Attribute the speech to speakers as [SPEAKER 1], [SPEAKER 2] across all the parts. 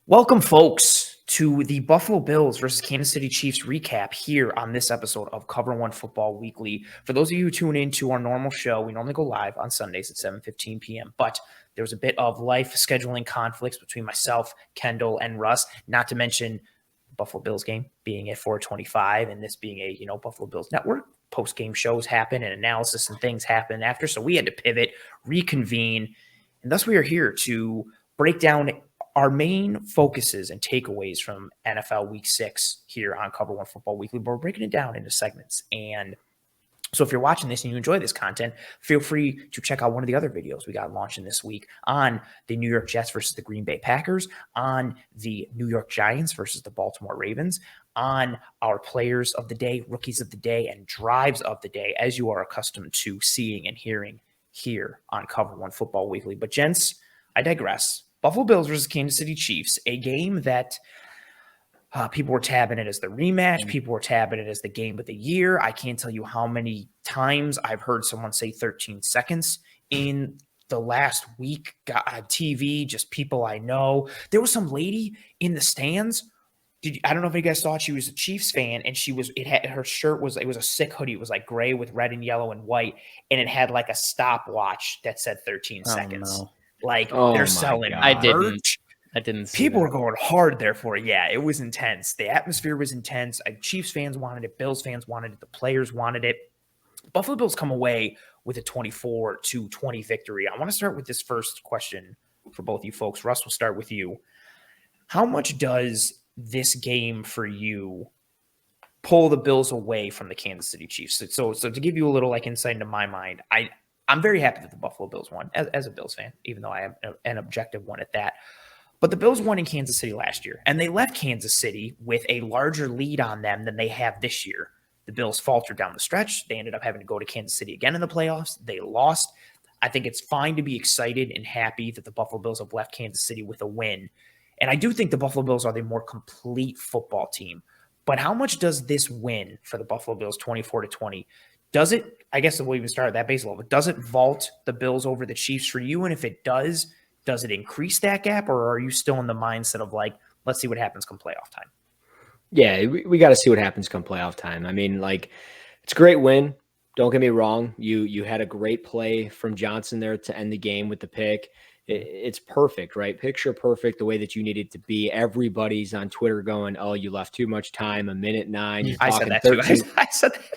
[SPEAKER 1] Welcome, folks, to the Buffalo Bills versus Kansas City Chiefs recap here on this episode of Cover One Football Weekly. For those of you who tune in to our normal show, we normally go live on Sundays at 7:15 p.m., but there was a bit of life scheduling conflicts between myself, Kendall, and Russ, not to mention Buffalo Bills game being at 4:25 and this being a, Buffalo Bills Network. Post-game shows happen and analysis and things happen after, so we had to pivot, reconvene, and thus we are here to break down our main focuses and takeaways from NFL Week 6 here on Cover One Football Weekly, but we're breaking it down into segments. And so if you're watching this and you enjoy this content, feel free to check out one of the other videos we got launching this week on the New York Jets versus the Green Bay Packers, on the New York Giants versus the Baltimore Ravens, on our players of the day, rookies of the day, and drives of the day, as you are accustomed to seeing and hearing here on Cover One Football Weekly. But gents, I digress. Buffalo Bills versus Kansas City Chiefs, a game that people were tabbing it as the rematch. People were tabbing it as the game of the year. I can't tell you how many times I've heard someone say 13 seconds in the last week on TV, just people I know. There was some lady in the stands. I don't know if you guys saw it. She was a Chiefs fan, and her shirt was a sick hoodie. It was like gray with red and yellow and white, and it had like a stopwatch that said 13 seconds.
[SPEAKER 2] No.
[SPEAKER 1] Like they're selling merch.
[SPEAKER 2] I didn't see
[SPEAKER 1] People
[SPEAKER 2] that.
[SPEAKER 1] were going hard there for it. Yeah, it was intense. The atmosphere was intense. Chiefs fans wanted it. Bills fans wanted it. The players wanted it. Buffalo Bills come away with a 24-20 victory. I want to start with this first question for both you folks. Russ, we'll start with you. How much does this game for you pull the Bills away from the Kansas City Chiefs? So to give you a little insight into my mind, I'm very happy that the Buffalo Bills won as a Bills fan, even though I am an objective one at that. But the Bills won in Kansas City last year, and they left Kansas City with a larger lead on them than they have this year. The Bills faltered down the stretch. They ended up having to go to Kansas City again in the playoffs. They lost. I think it's fine to be excited and happy that the Buffalo Bills have left Kansas City with a win. And I do think the Buffalo Bills are the more complete football team. But how much does this win for the Buffalo Bills, 24-20, does it, I guess we'll even start at that base level, does it vault the Bills over the Chiefs for you? And if it does it increase that gap, or are you still in the mindset of let's see what happens come playoff time?
[SPEAKER 3] Yeah, we got to see what happens come playoff time. I mean, it's a great win. Don't get me wrong. You had a great play from Johnson there to end the game with the pick. It's perfect, right? Picture perfect, the way that you needed to be. Everybody's on Twitter going, "Oh, you left too much time, 1:09."
[SPEAKER 1] I said that too.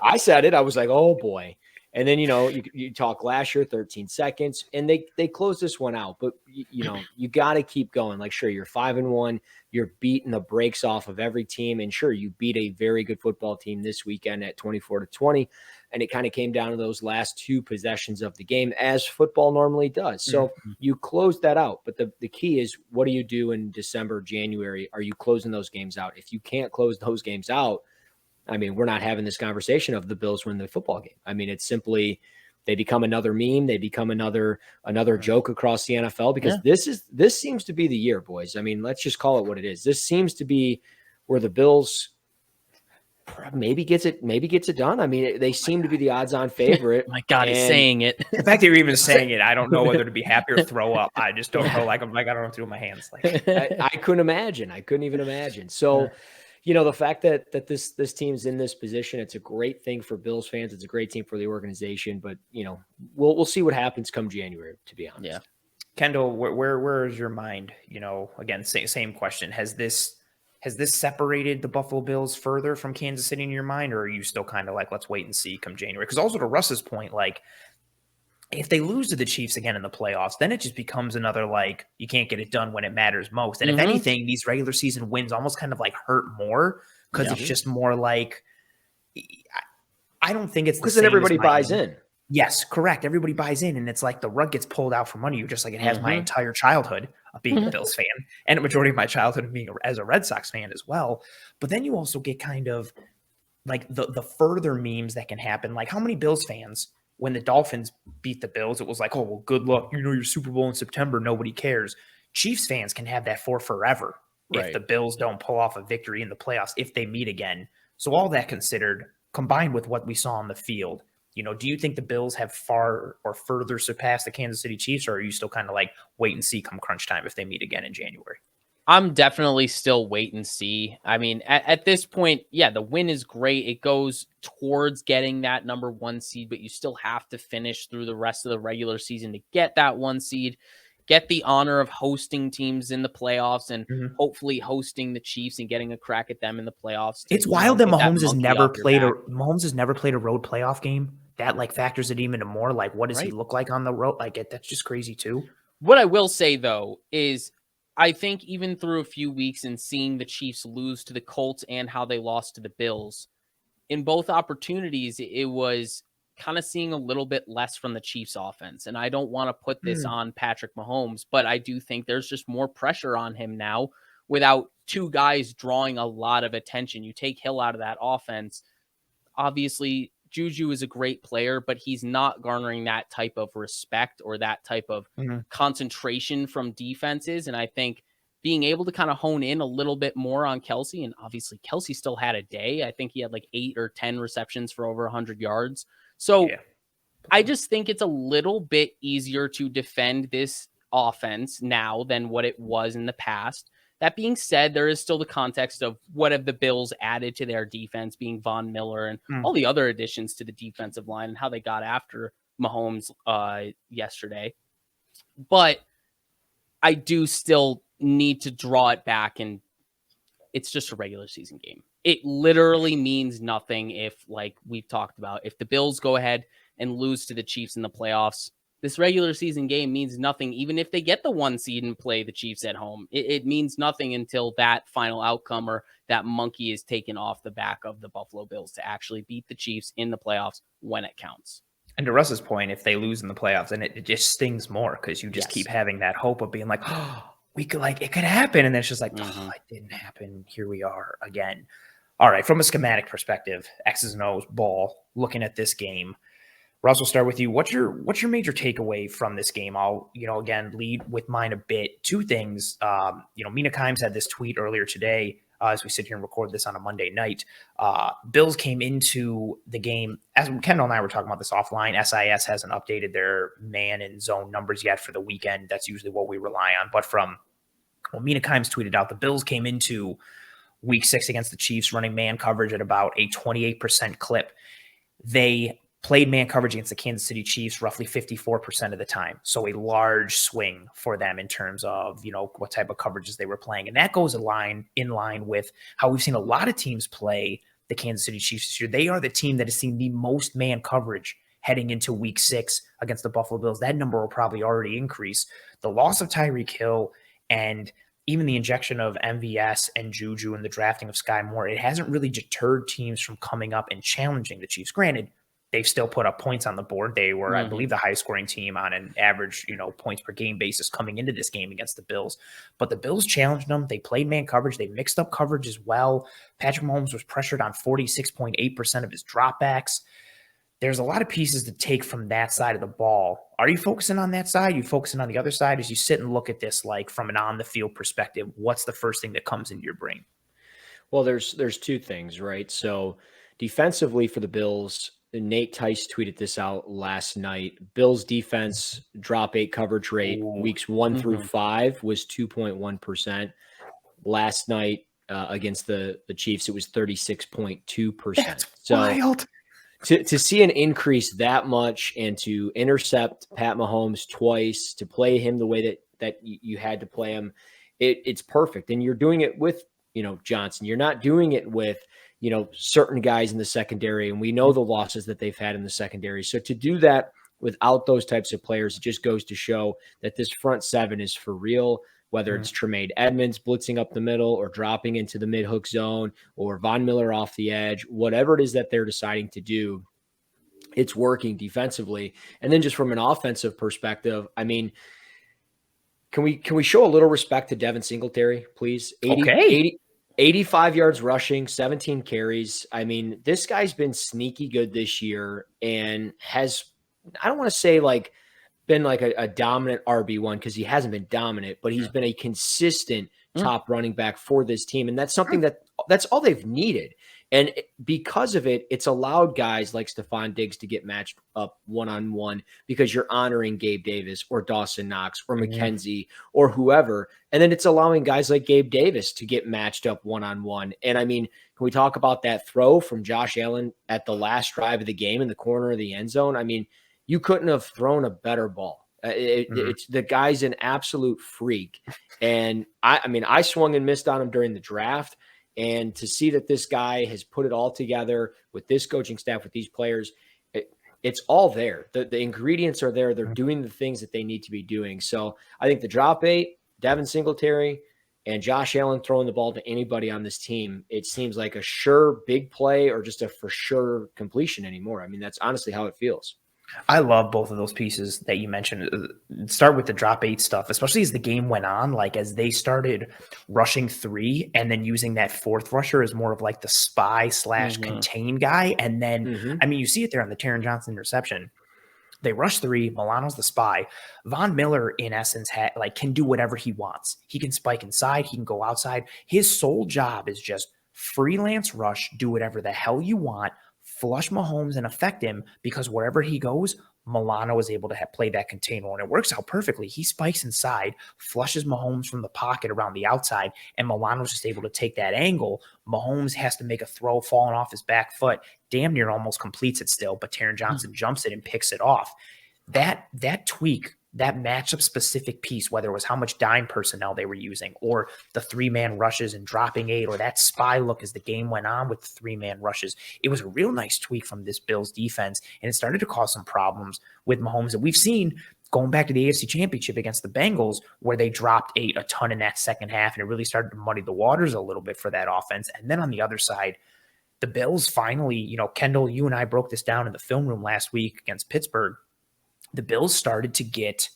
[SPEAKER 3] I said it. I was like, "Oh boy." And then, you talk last year, 13 seconds, and they closed this one out. But, you got to keep going. Sure, you're 5-1. You're beating the brakes off of every team. And sure, you beat a very good football team this weekend at 24-20. And it kind of came down to those last two possessions of the game, as football normally does. So you closed that out. But the key is, what do you do in December, January? Are you closing those games out? If you can't close those games out, I mean, we're not having this conversation of the Bills win the football game. I mean, it's simply they become another meme. They become another joke across the NFL, because this seems to be the year, boys. I mean, let's just call it what it is. This seems to be where the Bills maybe gets it done. I mean, they seem to be the odds-on favorite.
[SPEAKER 2] My God, he's saying it.
[SPEAKER 1] The fact that you're even saying it, I don't know whether to be happy or throw up. I just don't know. I don't know what to do with my hands.
[SPEAKER 3] I couldn't imagine. I couldn't even imagine. So. The fact that this team's in this position, it's a great thing for Bills fans. It's a great team for the organization. But, we'll see what happens come January, to be honest.
[SPEAKER 2] Yeah.
[SPEAKER 1] Kendall, where is your mind? Again, same question. Has this separated the Buffalo Bills further from Kansas City in your mind, or are you still kind of let's wait and see come January? Because also to Russ's point, if they lose to the Chiefs again in the playoffs, then it just becomes another you can't get it done when it matters most. And if anything, these regular season wins almost kind of hurt more, because it's just more I don't think it's
[SPEAKER 3] because then everybody buys in.
[SPEAKER 1] Yes, correct. Everybody buys in, and it's the rug gets pulled out from under you, just like it has my entire childhood of being a Bills fan, and a majority of my childhood of being as a Red Sox fan as well. But then you also get kind of the further memes that can happen. How many Bills fans, when the Dolphins beat the Bills, it was oh, well, good luck. Your Super Bowl in September, nobody cares. Chiefs fans can have that for forever if the Bills don't pull off a victory in the playoffs, if they meet again. So all that considered, combined with what we saw on the field, do you think the Bills have far or further surpassed the Kansas City Chiefs, or are you still kind of wait and see come crunch time if they meet again in January?
[SPEAKER 2] I'm definitely still wait and see. I mean, at this point, yeah, the win is great. It goes towards getting that number 1 seed, but you still have to finish through the rest of the regular season to get that 1 seed, get the honor of hosting teams in the playoffs and
[SPEAKER 1] Mhm.
[SPEAKER 2] hopefully hosting the Chiefs and getting a crack at them in the playoffs.
[SPEAKER 1] It's wild that
[SPEAKER 2] get that
[SPEAKER 1] Mahomes has
[SPEAKER 2] monkey
[SPEAKER 1] never
[SPEAKER 2] off your
[SPEAKER 1] played
[SPEAKER 2] back,
[SPEAKER 1] Mahomes has never played a road playoff game. That like factors it even more. Like, what does he
[SPEAKER 2] right?
[SPEAKER 1] look like on the road? Like, that's just crazy too.
[SPEAKER 2] What I will say though is I think even through a few weeks and seeing the Chiefs lose to the Colts and how they lost to the Bills, in both opportunities, it was kind of seeing a little bit less from the Chiefs offense. And I don't want to put this
[SPEAKER 1] Mm,
[SPEAKER 2] on Patrick Mahomes, but I do think there's just more pressure on him now without two guys drawing a lot of attention. You take Hill out of that offense, obviously Juju is a great player, but he's not garnering that type of respect or that type of
[SPEAKER 1] mhm.
[SPEAKER 2] concentration from defenses. And I think being able to kind of hone in a little bit more on Kelsey, and obviously Kelsey still had a day. I think he had like 8 or 10 receptions for over 100 yards. So
[SPEAKER 1] Yeah.
[SPEAKER 2] I just think it's a little bit easier to defend this offense now than what it was in the past. That being said, there is still the context of what have the Bills added to their defense, being Von Miller and
[SPEAKER 1] Mm.
[SPEAKER 2] all the other additions to the defensive line and how they got after Mahomes yesterday. But I do still need to draw it back, and it's just a regular season game. It literally means nothing if, like we've talked about, if the Bills go ahead and lose to the Chiefs in the playoffs, this regular season game means nothing. Even if they get the 1 seed and play the Chiefs at home, it means nothing until that final outcome or that monkey is taken off the back of the Buffalo Bills to actually beat the Chiefs in the playoffs when it counts.
[SPEAKER 1] And to Russ's point, if they lose in the playoffs, then it just stings more because you just
[SPEAKER 2] Yes.
[SPEAKER 1] keep having that hope of being like, oh, we could like it could happen, and then it's just like, oh, it didn't happen. Here we are again. All right, from a schematic perspective, X's and O's ball. Looking at this game, Russ, we'll start with you. What's your major takeaway from this game? I'll again lead with mine a bit. 2 things. Mina Kimes had this tweet earlier today. As we sit here and record this on a Monday night, Bills came into the game, as Kendall and I were talking about this offline. SIS hasn't updated their man and zone numbers yet for the weekend. That's usually what we rely on. But Mina Kimes tweeted out, the Bills came into week 6 against the Chiefs running man coverage at about a 28% clip. They played man coverage against the Kansas City Chiefs roughly 54% of the time. So a large swing for them in terms of, what type of coverages they were playing. And that goes in line with how we've seen a lot of teams play the Kansas City Chiefs this year. They are the team that has seen the most man coverage heading into week 6 against the Buffalo Bills. That number will probably already increase. The loss of Tyreek Hill and even the injection of MVS and Juju and the drafting of Sky Moore, it hasn't really deterred teams from coming up and challenging the Chiefs. Granted, they've still put up points on the board. They were, I believe, the highest scoring team on an average, points per game basis coming into this game against the Bills. But the Bills challenged them. They played man coverage. They mixed up coverage as well. Patrick Mahomes was pressured on 46.8% of his dropbacks. There's a lot of pieces to take from that side of the ball. Are you focusing on that side? Are you focusing on the other side? As you sit and look at this, like from an on-the-field perspective, what's the first thing that comes into your brain?
[SPEAKER 3] Well, there's 2 things, right? So defensively for the Bills, Nate Tice tweeted this out last night. Bills defense drop 8 coverage rate weeks 1 through 5 was 2.1%. Last night against the Chiefs, it was 36.2%.
[SPEAKER 1] That's
[SPEAKER 3] so
[SPEAKER 1] wild.
[SPEAKER 3] To see an increase that much and to intercept Pat Mahomes twice, to play him the way that you had to play him, it's perfect. And you're doing it with, Johnson. You're not doing it with, certain guys in the secondary. And we know the losses that they've had in the secondary. So to do that without those types of players, it just goes to show that this front 7 is for real. Whether it's Tremaine Edmonds blitzing up the middle or dropping into the mid-hook zone or Von Miller off the edge, whatever it is that they're deciding to do, it's working defensively. And then just from an offensive perspective, I mean, can we show a little respect to Devin Singletary, please? 85 yards rushing, 17 carries. I mean, this guy's been sneaky good this year and has, I don't want to say like, been like a dominant RB1 because he hasn't been dominant, but he's been a consistent top running back for this team. And that's something that that's all they've needed. And because of it, it's allowed guys like Stephon Diggs to get matched up one-on-one because you're honoring Gabe Davis or Dawson Knox or McKenzie or whoever. And then it's allowing guys like Gabe Davis to get matched up one-on-one. And I mean, can we talk about that throw from Josh Allen at the last drive of the game in the corner of the end zone? I mean, you couldn't have thrown a better ball. It's the guy's an absolute freak. And I mean, I swung and missed on him during the draft. And to see that this guy has put it all together with this coaching staff, with these players, it's all there. The ingredients are there. They're doing the things that they need to be doing. So I think the drop 8, Devin Singletary, and Josh Allen throwing the ball to anybody on this team, it seems like a sure big play or just a for sure completion anymore. I mean, that's honestly how it feels.
[SPEAKER 1] I love both of those pieces that you mentioned. Start with the drop 8 stuff, especially as the game went on, like as they started rushing 3 and then using that 4th rusher as more of like the spy / contain guy. And then, I mean, you see it there on the Taron Johnson interception. They rush 3. Milano's the spy. Von Miller, in essence, can do whatever he wants. He can spike inside. He can go outside. His sole job is just freelance rush, do whatever the hell you want, flush Mahomes and affect him, because wherever he goes, Milano is able to play that container, and it works out perfectly. He spikes inside, flushes Mahomes from the pocket around the outside, and Milano's just able to take that angle. Mahomes has to make a throw falling off his back foot, damn near almost completes it still, but Taron Johnson jumps it and picks it off. That tweak, that matchup specific piece, whether it was how much dime personnel they were using or the 3-man rushes and dropping 8 or that spy look as the game went on with 3-man rushes, it was a real nice tweak from this Bills defense, and it started to cause some problems with Mahomes that we've seen going back to the AFC Championship against the Bengals, where they dropped 8 a ton in that second half, and it really started to muddy the waters a little bit for that offense. And then on the other side, the Bills finally, Kendall, you and I broke this down in the film room last week against Pittsburgh. The Bills started to get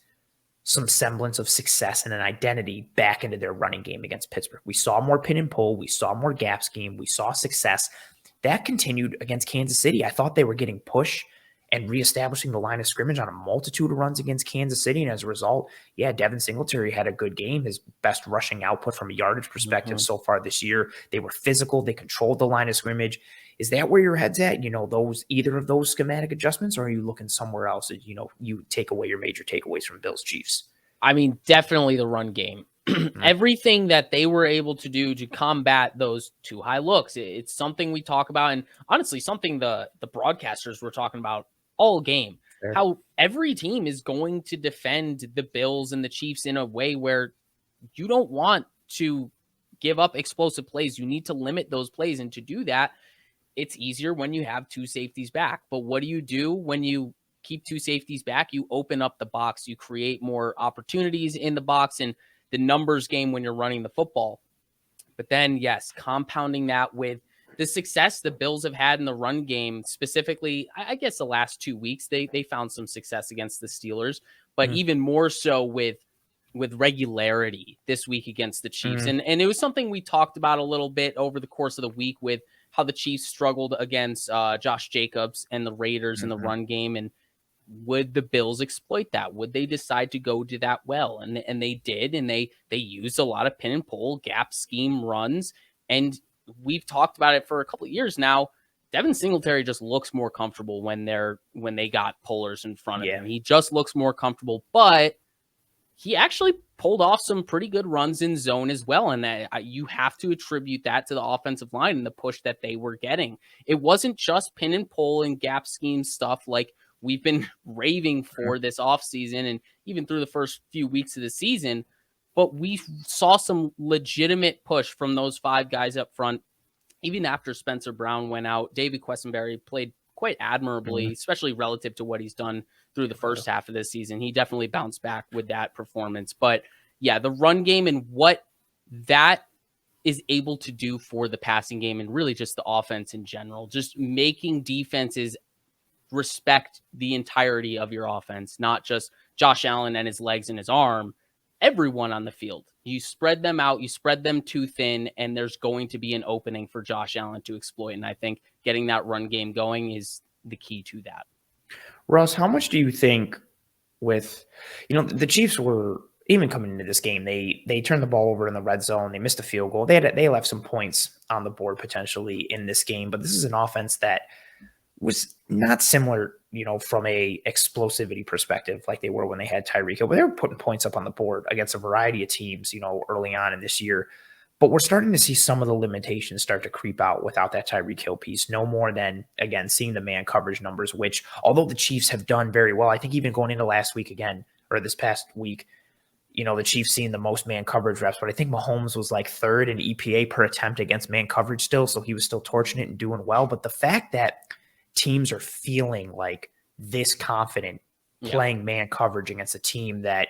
[SPEAKER 1] some semblance of success and an identity back into their running game against Pittsburgh. We saw more pin and pull. We saw more gap scheme. We saw success. That continued against Kansas City. I thought they were getting push and reestablishing the line of scrimmage on a multitude of runs against Kansas City. And as a result, Devin Singletary had a good game, his best rushing output from a yardage perspective so far this year. They were physical. They controlled the line of scrimmage. Is that where your head's at? Either of those schematic adjustments, or are you looking somewhere else that, you take away your major takeaways from Bills Chiefs?
[SPEAKER 2] I mean, definitely the run game. Everything that they were able to do to combat those too high looks, it's something we talk about, and honestly, something the broadcasters were talking about all game.
[SPEAKER 1] Fair.
[SPEAKER 2] How every team is going to defend the Bills and the Chiefs in a way where you don't want to give up explosive plays. You need to limit those plays, and to do that, it's easier when you have 2 safeties back. But what do you do when you keep 2 safeties back? You open up the box. You create more opportunities in the box and the numbers game when you're running the football. But then, yes, compounding that with the success the Bills have had in the run game, specifically, I guess the last 2 weeks, they found some success against the Steelers, but even more so with regularity this week against the Chiefs. And it was something we talked about a little bit over the course of the week with how the Chiefs struggled against Josh Jacobs and the Raiders in the run game. And would the Bills exploit that? Would they decide to go do that well? And they did, and they used a lot of pin and pull, gap scheme runs. And we've talked about it for a couple of years now. Devin Singletary just looks more comfortable when they got pullers in front of him. He just looks more comfortable, but he actually pulled off some pretty good runs in zone as well. And that you have to attribute that to the offensive line and the push that they were getting. It wasn't just pin and pull and gap scheme stuff like we've been raving for this offseason and even through the first few weeks of the season, but we saw some legitimate push from those 5 guys up front. Even after Spencer Brown went out, David Quessenberry played quite admirably, especially relative to what he's done through the first half of this season. He definitely bounced back with that performance. But yeah, the run game and what that is able to do for the passing game and really just the offense in general, just making defenses respect the entirety of your offense, not just Josh Allen and his legs and his arm, everyone on the field. You spread them out, you spread them too thin, and there's going to be an opening for Josh Allen to exploit. And I think getting that run game going is the key to that.
[SPEAKER 1] Russ, how much do you think the Chiefs were even coming into this game, they turned the ball over in the red zone. They missed a field goal. They left some points on the board potentially in this game, but this is an offense that was not similar, from a explosivity perspective like they were when they had Tyreek Hill, but they were putting points up on the board against a variety of teams, early on in this year. But we're starting to see some of the limitations start to creep out without that Tyreek Hill piece. No more than, again, seeing the man coverage numbers, which although the Chiefs have done very well, I think even going into last week again, or this past week, the Chiefs seeing the most man coverage reps, but I think Mahomes was like third in EPA per attempt against man coverage still. So he was still torching it and doing well. But the fact that teams are feeling like this confident playing man coverage against a team that,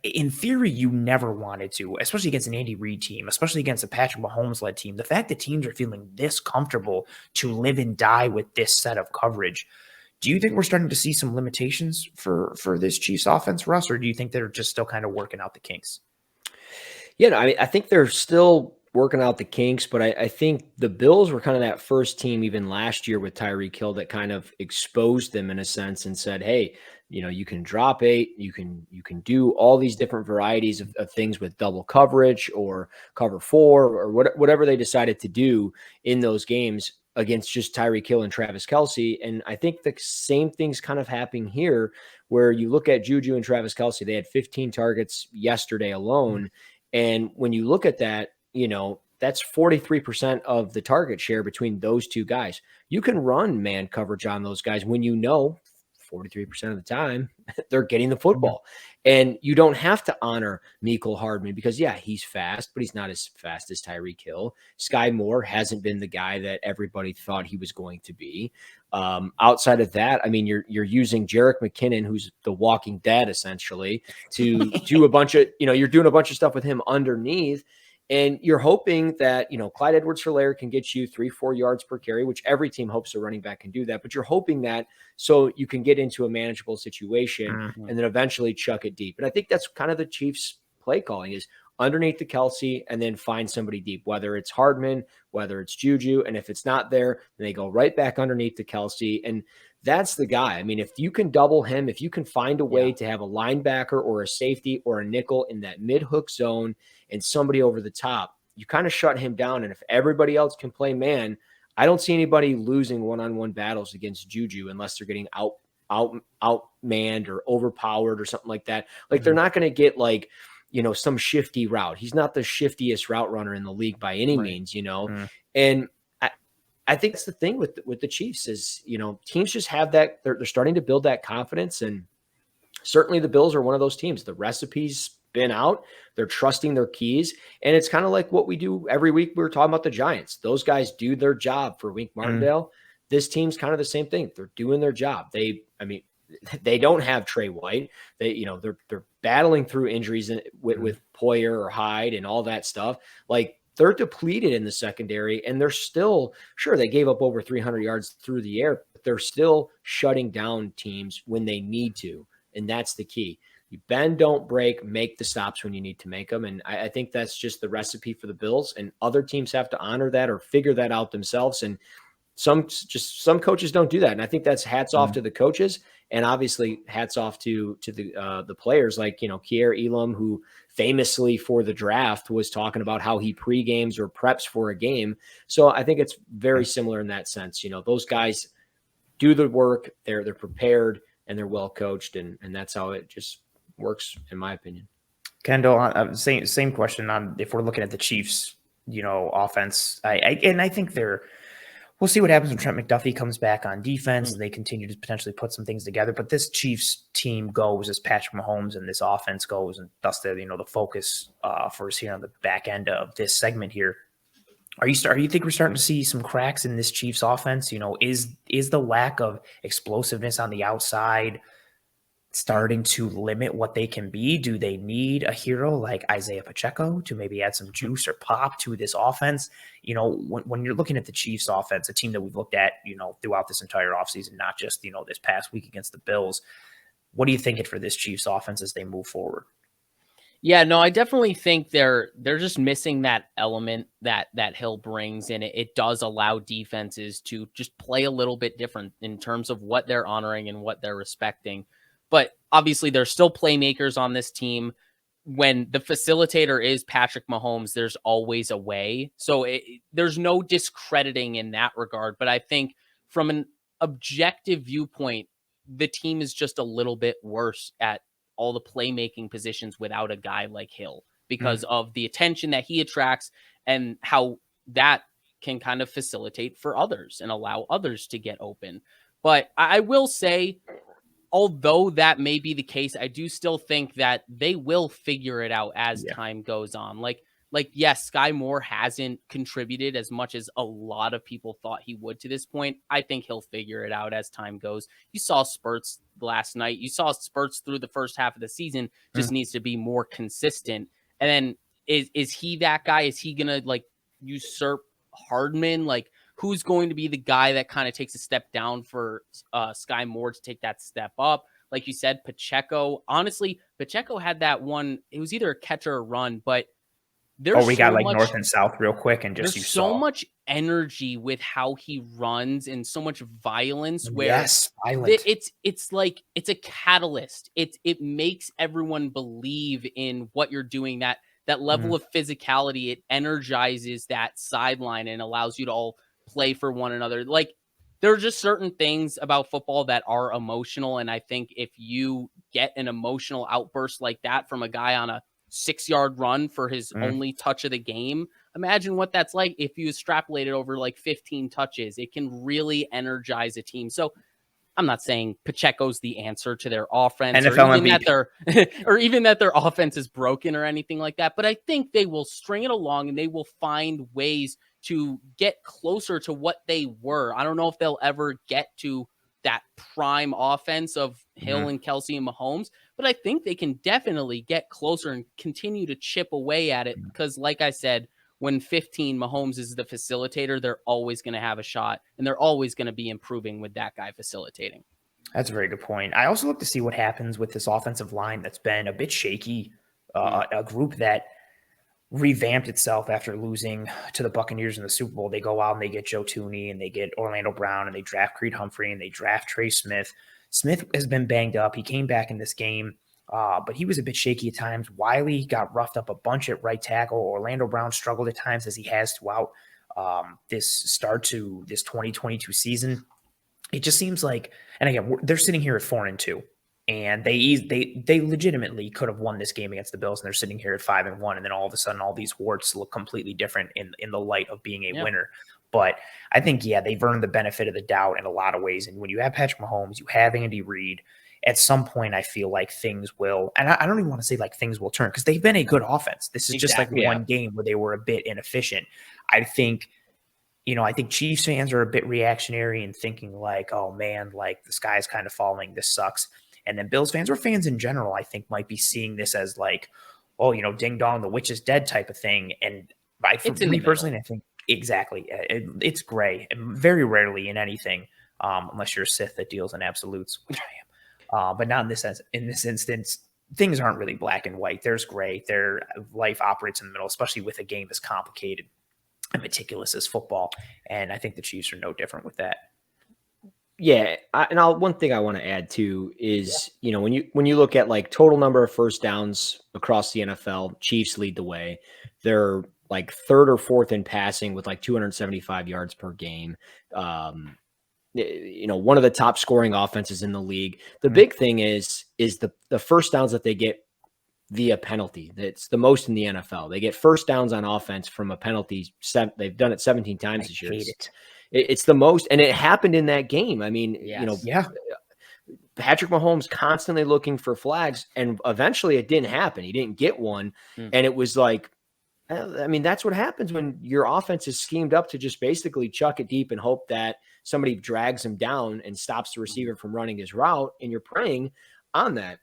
[SPEAKER 1] in theory, you never wanted to, especially against an Andy Reid team, especially against a Patrick Mahomes-led team. The fact that teams are feeling this comfortable to live and die with this set of coverage, do you think we're starting to see some limitations for this Chiefs offense, Russ, or do you think they're just still kind of working out the kinks?
[SPEAKER 3] Yeah, no, I think they're still working out the kinks, but I think the Bills were kind of that first team even last year with Tyreek Hill that kind of exposed them in a sense and said, hey, you can drop 8, you can do all these different varieties of things with double coverage or cover 4 or whatever they decided to do in those games against just Tyreek Hill and Travis Kelce. And I think the same thing's kind of happening here where you look at Juju and Travis Kelce, they had 15 targets yesterday alone. And when you look at that, that's 43% of the target share between those two guys. You can run man coverage on those guys when 43% of the time they're getting the football. And you don't have to honor Mecole Hardman because, yeah, he's fast, but he's not as fast as Tyreek Hill. Sky Moore hasn't been the guy that everybody thought he was going to be. Outside of that, I mean, you're using Jerick McKinnon, who's the Walking Dead essentially, to do a bunch of, you're doing a bunch of stuff with him underneath. And you're hoping that, Clyde Edwards-Helaire can get you 3-4 yards per carry, which every team hopes a running back can do that. But you're hoping that so you can get into a manageable situation and then eventually chuck it deep. And I think that's kind of the Chiefs' play calling is underneath the Kelce and then find somebody deep, whether it's Hardman, whether it's Juju. And if it's not there, then they go right back underneath the Kelce. And that's the guy. I mean, if you can double him, if you can find a way to have a linebacker or a safety or a nickel in that mid-hook zone and somebody over the top, you kind of shut him down. And if everybody else can play man, I don't see anybody losing one-on-one battles against Juju unless they're getting outmanned or overpowered or something like that. Like they're not going to get like, some shifty route. He's not the shiftiest route runner in the league by any means, And I think that's the thing with the Chiefs is, teams just have that. They're starting to build that confidence. And certainly the Bills are one of those teams. The recipe's been out. They're trusting their keys. And it's kind of like what we do every week. We were talking about the Giants. Those guys do their job for Wink Martindale. This team's kind of the same thing. They're doing their job. They don't have Trey White. They're battling through injuries with Poyer or Hyde and all that stuff. Like they're depleted in the secondary and they're still sure they gave up over 300 yards through the air, but they're still shutting down teams when they need to. And that's the key. You bend, don't break, make the stops when you need to make them. And I think that's just the recipe for the Bills, and other teams have to honor that or figure that out themselves. And some coaches don't do that. And I think that's hats off to the coaches and obviously hats off to the players like, Kier Elam, who famously for the draft was talking about how he pre-games or preps for a game. So I think it's very similar in that sense. Those guys do the work, they're prepared and they're well coached. And that's how it just works, in my opinion.
[SPEAKER 1] Kendall, same question on if we're looking at the Chiefs, offense. I think we'll see what happens when Trent McDuffie comes back on defense and they continue to potentially put some things together. But this Chiefs team goes as Patrick Mahomes and this offense goes, and thus the focus for us here on the back end of this segment here. Are you think we're starting to see some cracks in this Chiefs offense? Is the lack of explosiveness on the outside starting to limit what they can be? Do they need a hero like Isaiah Pacheco to maybe add some juice or pop to this offense? When you're looking at the Chiefs offense, a team that we've looked at, throughout this entire offseason, not just, this past week against the Bills, what are you thinking for this Chiefs offense as they move forward?
[SPEAKER 2] Yeah, no, I definitely think they're just missing that element that Hill brings, and it does allow defenses to just play a little bit different in terms of what they're honoring and what they're respecting. But obviously there's still playmakers on this team. When the facilitator is Patrick Mahomes, there's always a way. So there's no discrediting in that regard. But I think from an objective viewpoint, the team is just a little bit worse at all the playmaking positions without a guy like Hill because of the attention that he attracts and how that can kind of facilitate for others and allow others to get open. But I will say, although that may be the case, I do still think that they will figure it out as time goes on. Like, yes, Sky Moore hasn't contributed as much as a lot of people thought he would to this point. I think he'll figure it out as time goes. You saw spurts last night. You saw spurts through the first half of the season. Just needs to be more consistent. And then is he that guy? Is he going to like usurp Hardman? Like, who's going to be the guy that kind of takes a step down for Sky Moore to take that step up? Like you said, Pacheco. Honestly, Pacheco had that one. It was either a catch or a run, but there's
[SPEAKER 1] we got like north and south real quick, and just
[SPEAKER 2] there's so much energy with how he runs and so much violence. Where it's like it's a catalyst. It makes everyone believe in what you're doing. That level of physicality, it energizes that sideline and allows you to all play for one another. Like, there are just certain things about football that are emotional. And I think if you get an emotional outburst like that from a guy on a 6-yard run for his only touch of the game, imagine what that's like if you extrapolate it over like 15 touches. It can really energize a team. So I'm not saying Pacheco's the answer to their offense or even that their offense is broken or anything like that. But I think they will string it along and they will find ways to get closer to what they were. I don't know if they'll ever get to that prime offense of Hill and Kelsey and Mahomes, but I think they can definitely get closer and continue to chip away at it because, like I said, when 15 Mahomes is the facilitator, they're always going to have a shot and they're always going to be improving with that guy facilitating.
[SPEAKER 1] That's a very good point. I also look to see what happens with this offensive line that's been a bit shaky, a group that revamped itself after losing to the Buccaneers in the Super Bowl. They go out and they get Joe Tooney and they get Orlando Brown and they draft Creed Humphrey and they draft Trey Smith. Smith has been banged up. He came back in this game. But he was a bit shaky at times. Wiley got roughed up a bunch at right tackle. Orlando Brown struggled at times, as he has throughout this start to this 2022 season. It just seems like, and again, they're sitting here at 4-2, and they legitimately could have won this game against the Bills, and they're sitting here at 5-1, and then all of a sudden, all these warts look completely different in the light of being a winner. But I think, they've earned the benefit of the doubt in a lot of ways. And when you have Patrick Mahomes, you have Andy Reid. At some point, I feel like things will, and I don't even want to say like things will turn because they've been a good offense. This is just like one game where they were a bit inefficient. I think Chiefs fans are a bit reactionary and thinking like, oh man, like the sky's kind of falling. This sucks. And then Bills fans or fans in general, I think might be seeing this as like, oh, ding dong, the witch is dead type of thing. And for me personally, I think exactly. It's gray and very rarely in anything, unless you're a Sith that deals in absolutes, which I am. But not in this sense. In this instance, things aren't really black and white. There's gray. Their life operates in the middle, especially with a game as complicated and meticulous as football. And I think the Chiefs are no different with that.
[SPEAKER 3] Yeah, one thing I want to add too is when you look at like total number of first downs across the NFL, Chiefs lead the way. They're like third or fourth in passing with like 275 yards per game. One of the top scoring offenses in the league. The big thing is the first downs that they get via penalty. That's the most in the NFL. They get first downs on offense from a penalty. They've done it 17 times this year. It's the most, and it happened in that game. I mean, Patrick Mahomes constantly looking for flags, and eventually it didn't happen. He didn't get one, and it was like, I mean, that's what happens when your offense is schemed up to just basically chuck it deep and hope that somebody drags him down and stops the receiver from running his route, and you're preying on that.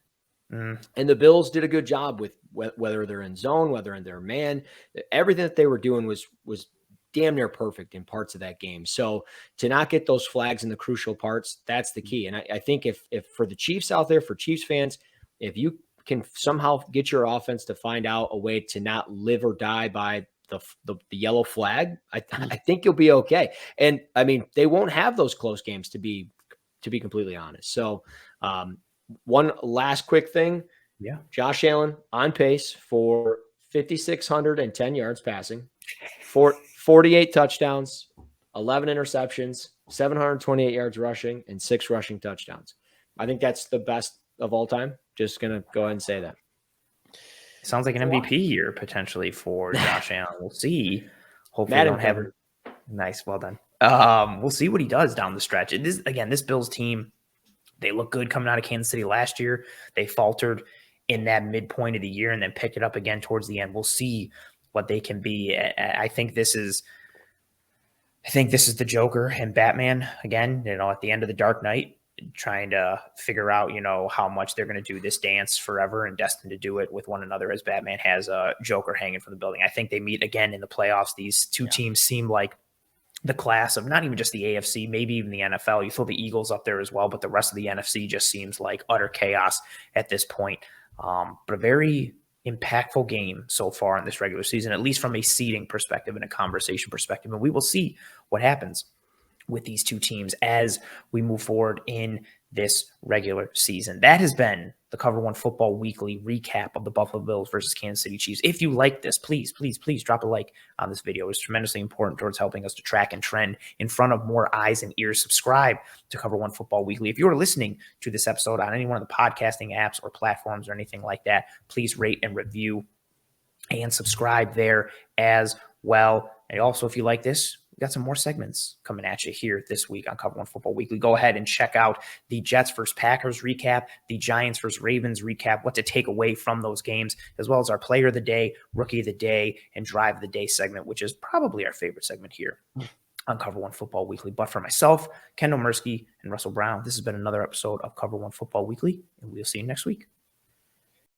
[SPEAKER 3] And the Bills did a good job with whether they're in zone, whether in their man. Everything that they were doing was damn near perfect in parts of that game. So to not get those flags in the crucial parts, that's the key. And I think if for the Chiefs out there, for Chiefs fans, if you can somehow get your offense to find out a way to not live or die by the yellow flag, I think you'll be okay. And I mean, they won't have those close games to be completely honest. So one last quick thing.
[SPEAKER 1] Yeah.
[SPEAKER 3] Josh Allen on pace for 5,610 yards passing, 48 touchdowns, 11 interceptions, 728 yards rushing, and 6 rushing touchdowns. I think that's the best of all time. Just going to go ahead and say that.
[SPEAKER 1] Sounds like an MVP year potentially for Josh Allen. We'll see. Hopefully,
[SPEAKER 3] Madden
[SPEAKER 1] don't have
[SPEAKER 3] covered.
[SPEAKER 1] Nice. Well done. We'll see what he does down the stretch. This Bills team, they look good coming out of Kansas City last year. They faltered in that midpoint of the year and then picked it up again towards the end. We'll see what they can be. I think this is the Joker and Batman again, at the end of the Dark Knight, trying to figure out, how much they're going to do this dance forever and destined to do it with one another as Batman has a Joker hanging from the building. I think they meet again in the playoffs. These two teams seem like the class of not even just the AFC, maybe even the NFL. You throw the Eagles up there as well, but the rest of the NFC just seems like utter chaos at this point. But a very impactful game so far in this regular season, at least from a seeding perspective and a conversation perspective. And we will see what happens with these two teams as we move forward in this regular season. That has been the Cover One Football Weekly recap of the Buffalo Bills versus Kansas City Chiefs. If you like this, please drop a like on this video. It's tremendously important towards helping us to track and trend in front of more eyes and ears. Subscribe to Cover One Football Weekly. If you are listening to this episode on any one of the podcasting apps or platforms or anything like that, please rate and review and subscribe there as well. And also, if you like this, we got some more segments coming at you here this week on Cover One Football Weekly. Go ahead and check out the Jets versus Packers recap, the Giants versus Ravens recap, what to take away from those games, as well as our Player of the Day, Rookie of the Day, and Drive of the Day segment, which is probably our favorite segment here on Cover One Football Weekly. But for myself, Kendall Mirsky, and Russell Brown, this has been another episode of Cover One Football Weekly, and we'll see you next week.